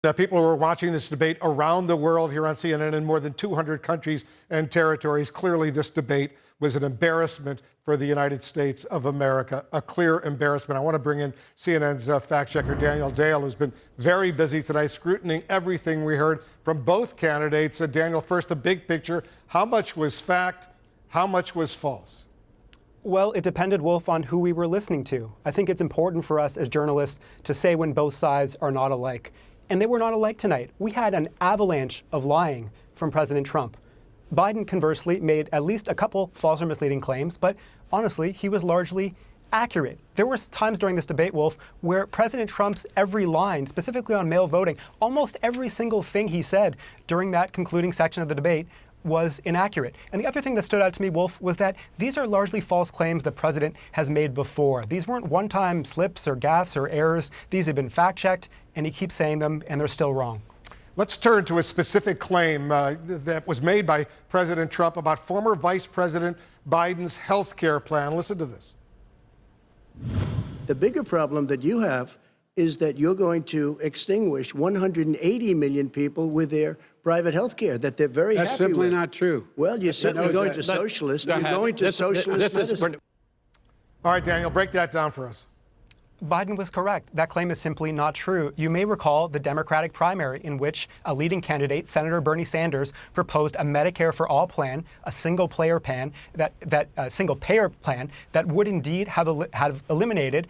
People who are watching this debate around the world here on CNN in more than 200 countries and territories. Clearly, this debate was an embarrassment for the United States of America, a clear embarrassment. I want to bring in CNN's fact checker, Daniel Dale, who's been very busy tonight scrutinizing everything we heard from both candidates. Daniel, first, the big picture. How much was fact? How much was false? Well, it depended, Wolf, on who we were listening to. I think it's important for us as journalists to say when both sides are not alike. And they were not alike tonight. We had an avalanche of lying from President Trump. Biden, conversely, made at least a couple false or misleading claims, but honestly, he was largely accurate. There were times during this debate, Wolf, where President Trump's every line, specifically on mail voting, almost every single thing he said during that concluding section of the debate was inaccurate. And the other thing that stood out to me, Wolf, was that these are largely false claims the president has made before. These weren't one-time slips or gaffes or errors. These have been fact-checked, and he keeps saying them, and they're still wrong. Let's turn to a specific claim that was made by President Trump about former Vice President Biden's health care plan. Listen to this. The bigger problem that you have is that you're going to extinguish 180 million people with their private health care that they're very happy with. That's simply not true. Well, you're certainly going to socialist. You're going to socialist medicine. All right, Daniel, break that down for us. Biden was correct. That claim is simply not true. You may recall the Democratic primary in which a leading candidate, Senator Bernie Sanders, proposed a Medicare for all plan, a single-payer plan that would indeed have eliminated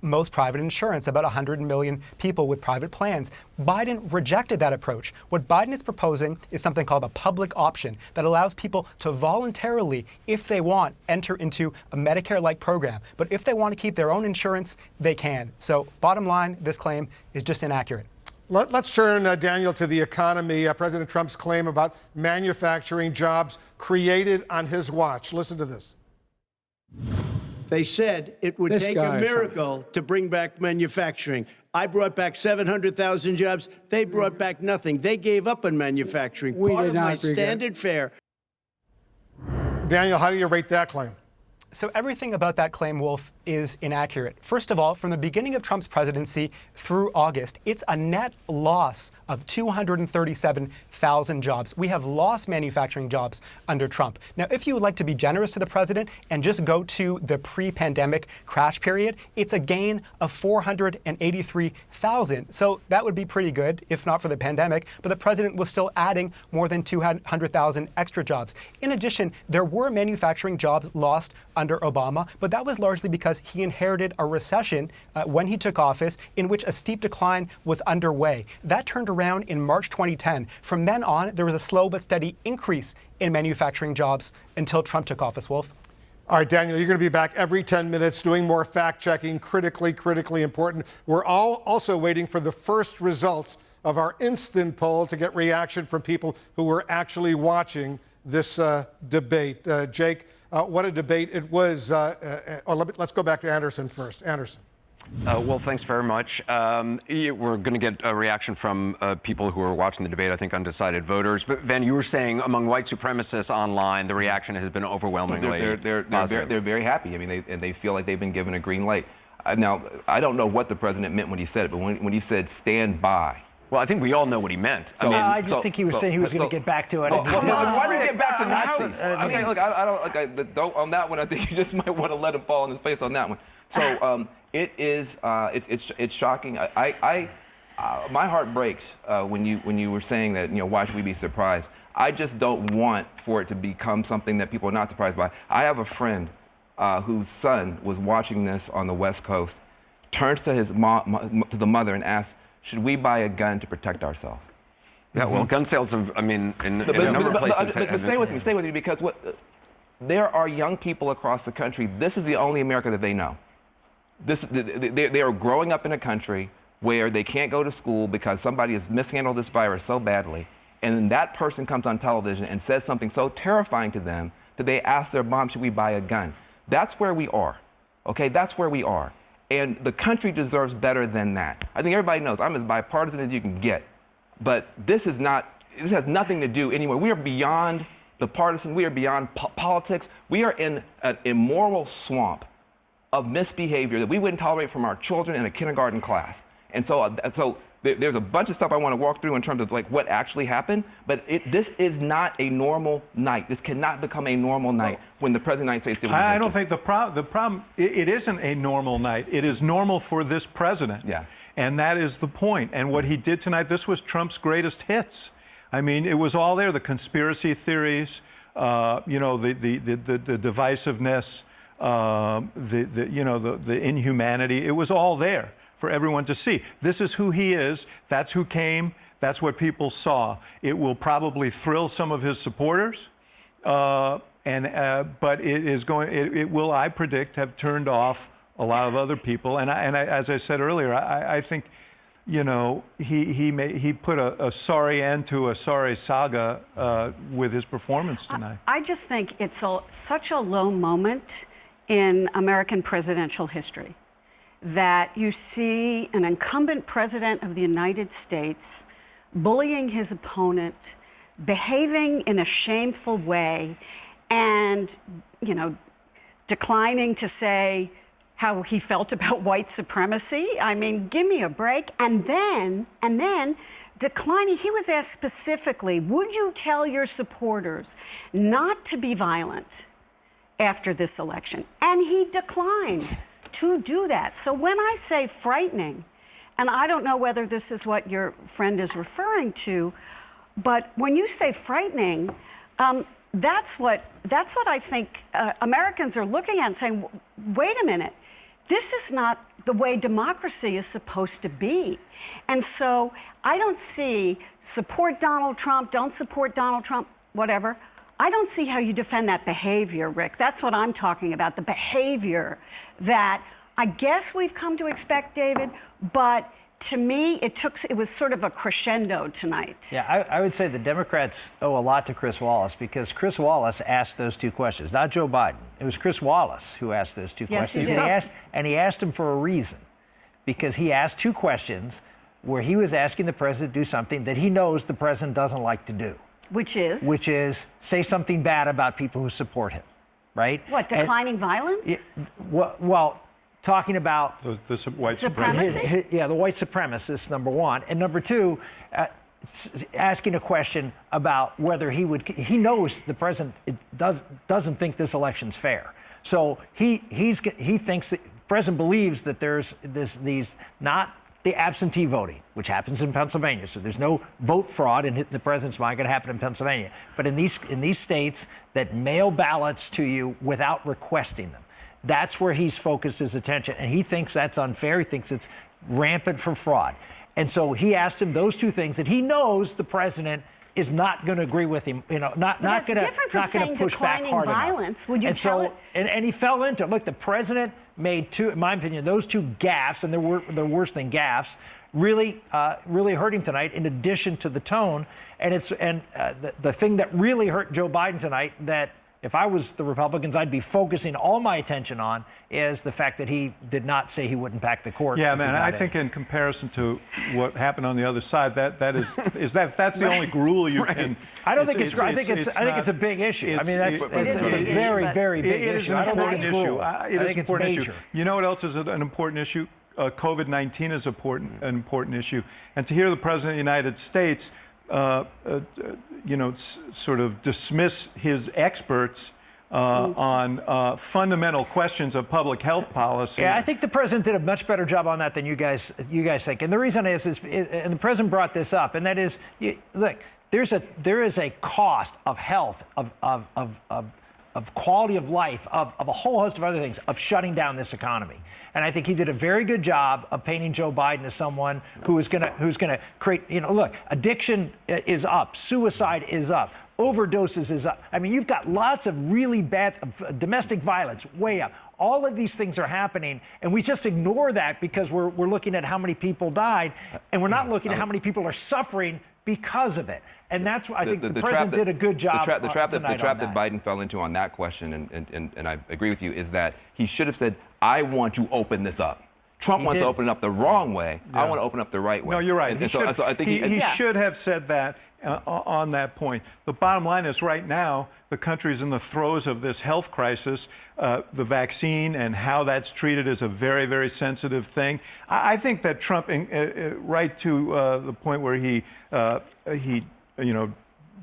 most private insurance, about 100 million people with private plans. Biden rejected that approach. What Biden is proposing is something called a public option that allows people to voluntarily, if they want, enter into a Medicare-like program. But if they want to keep their own insurance, they can. So bottom line, this claim is just inaccurate. Let's turn, Daniel, to the economy. President Trump's claim about manufacturing jobs created on his watch. Listen to this. They said it would take a miracle to bring back manufacturing. I brought back 700,000 jobs. They brought back nothing. They gave up on manufacturing. Part of my standard fare. Daniel, how do you rate that claim? So everything about that claim, Wolf, is inaccurate. First of all, from the beginning of Trump's presidency through August, it's a net loss of 237,000 jobs. We have lost manufacturing jobs under Trump. Now, if you would like to be generous to the president and just go to the pre-pandemic crash period, it's a gain of 483,000. So that would be pretty good, if not for the pandemic, but the president was still adding more than 200,000 extra jobs. In addition, there were manufacturing jobs lost under Obama, but that was largely because he inherited a recession when he took office in which a steep decline was underway. That turned around in March 2010. From then on, there was a slow but steady increase in manufacturing jobs until Trump took office, Wolf. All right, Daniel, you're going to be back every 10 minutes doing more fact-checking, critically important. We're all also waiting for the first results of our instant poll to get reaction from people who were actually watching this debate. Jake, what a debate it was. Let's go back to Anderson first. Anderson. Well, thanks very much. We're going to get a reaction from people who are watching the debate, I think undecided voters. Van, you were saying among white supremacists online, the reaction has been overwhelmingly positive. They're very happy. I mean, they feel like they've been given a green light. Now, I don't know what the president meant when he said it, but when he said stand by. Well, I think we all know what he meant. I just think he was saying he was going to get back to it. Why did he get back to Nazis? I mean, look, on that one, I think you just might want to let him fall on his face on that one. So it's shocking. My heart breaks when you were saying that, why should we be surprised? I just don't want for it to become something that people are not surprised by. I have a friend whose son was watching this on the West Coast, turns to his mom, to the mother, and asks, should we buy a gun to protect ourselves? Yeah, well, gun sales have, in a number of places. But stay with me, because there are young people across the country, this is the only America that they know. They are growing up in a country where they can't go to school because somebody has mishandled this virus so badly, and then that person comes on television and says something so terrifying to them that they ask their mom, should we buy a gun? That's where we are, okay? That's where we are. And the country deserves better than that. I think everybody knows I'm as bipartisan as you can get. But this has nothing to do anywhere. We are beyond the partisan. We are beyond politics. We are in an immoral swamp of misbehavior that we wouldn't tolerate from our children in a kindergarten class. And so There's a bunch of stuff I want to walk through in terms of like what actually happened, but this is not a normal night. This cannot become a normal night when the President of the United States. I don't think the problem, it isn't a normal night. It is normal for this president. Yeah. And that is the point. And what he did tonight, this was Trump's greatest hits. I mean, it was all there, the conspiracy theories, you know, the divisiveness, the inhumanity. It was all there for everyone to see. This is who he is. That's who came. That's what people saw. It will probably thrill some of his supporters, but it will, I predict, have turned off a lot of other people. And as I said earlier, I think, you know, he put a sorry end to a sorry saga with his performance tonight. I just think it's such a low moment in American presidential history that you see an incumbent president of the United States bullying his opponent, behaving in a shameful way, and, you know, declining to say how he felt about white supremacy. I mean, give me a break. And then declining, he was asked specifically, would you tell your supporters not to be violent after this election? And he declined to do that. So when I say frightening, and I don't know whether this is what your friend is referring to, but when you say frightening, that's what I think Americans are looking at and saying, wait a minute, this is not the way democracy is supposed to be. And so I don't see support Donald Trump, don't support Donald Trump, whatever. I don't see how you defend that behavior, Rick. That's what I'm talking about, the behavior that I guess we've come to expect, David, but to me, it was sort of a crescendo tonight. Yeah, I would say the Democrats owe a lot to Chris Wallace because Chris Wallace asked those two questions, not Joe Biden. It was Chris Wallace who asked those two questions. He did. And he asked them for a reason, because he asked two questions where he was asking the president to do something that he knows the president doesn't like to do. Which is? Which is say something bad about people who support him, right? What, declining violence? Well, talking about the white supremacy. The white supremacists, number one, and number two, asking a question about whether he knows the president doesn't think this election's fair. So he thinks that the president believes that there's these not the absentee voting, which happens in Pennsylvania. So there's no vote fraud in the president's mind going to happen in Pennsylvania. But in these states that mail ballots to you without requesting them, that's where he's focused his attention. And he thinks that's unfair. He thinks it's rampant for fraud. And so he asked him those two things that he knows the president is not going to agree with him, you know, not going to push back hard violence. enough. Would you tell it? And he fell into it. Look, the president made two, in my opinion, those two gaffes, and they're worse than gaffes, really hurt him tonight. In addition to the tone, and the thing that really hurt Joe Biden tonight, that if I was the Republicans, I'd be focusing all my attention on, is the fact that he did not say he wouldn't pack the court. Yeah, man, I think in comparison to what happened on the other side, that's the only gruel you can. I don't think it's. I think it's a big issue. I mean, it's a very, very big issue. It is an important issue. It is an important issue. Major. You know what else is an important issue? COVID-19 is an important issue. And to hear the President of the United States sort of dismiss his experts on fundamental questions of public health policy. Yeah, I think the president did a much better job on that than you guys think. And the reason is and the president brought this up, and that is, look, there is a cost of health, of quality of life, of a whole host of other things, of shutting down this economy. And I think he did a very good job of painting Joe Biden as someone who's gonna create, look, addiction is up, suicide is up, overdoses is up. I mean, you've got lots of really bad domestic violence way up. All of these things are happening, and we just ignore that because we're looking at how many people died, and we're not looking at how many people are suffering because of it. And that's why I think the president did a good job. The trap that Biden fell into on that question, and I agree with you, is that he should have said, I want to open this up. Trump He wants to didn't. open it up the wrong way. I want to open up the right way. No, you're right. And He so should, I think he Yeah. should have said that on that point. The bottom line is right now, the country's in the throes of this health crisis. The vaccine and how that's treated is a very, very sensitive thing. I think that Trump, right to the point where he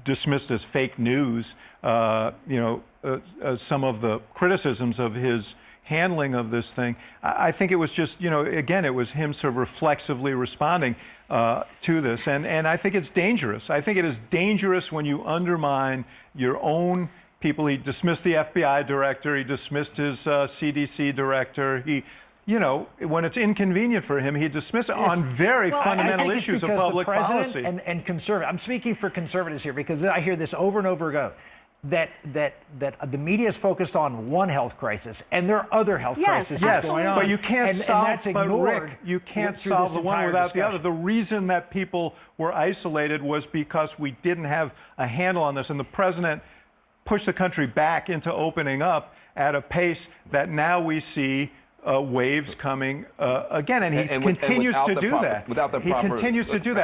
dismissed as fake news, some of the criticisms of his handling of this thing. I think it was just, again, it was him sort of reflexively responding to this. And I think it's dangerous. I think it is dangerous when you undermine your own people. He dismissed the FBI director. He dismissed his CDC director. When it's inconvenient for him, he dismisses it on very fundamental issues of public policy. And conservative. I'm speaking for conservatives here because I hear this over and over again. That the media is focused on one health crisis, and there are other health crises going on. But you can't and that's solve. But ignored Rick, you can't through solve this the one entire without the discussion. other. The reason that people were isolated was because we didn't have a handle on this, and the president pushed the country back into opening up at a pace that now we see waves coming again, and he continues to do that. Without the he proper continues to do that.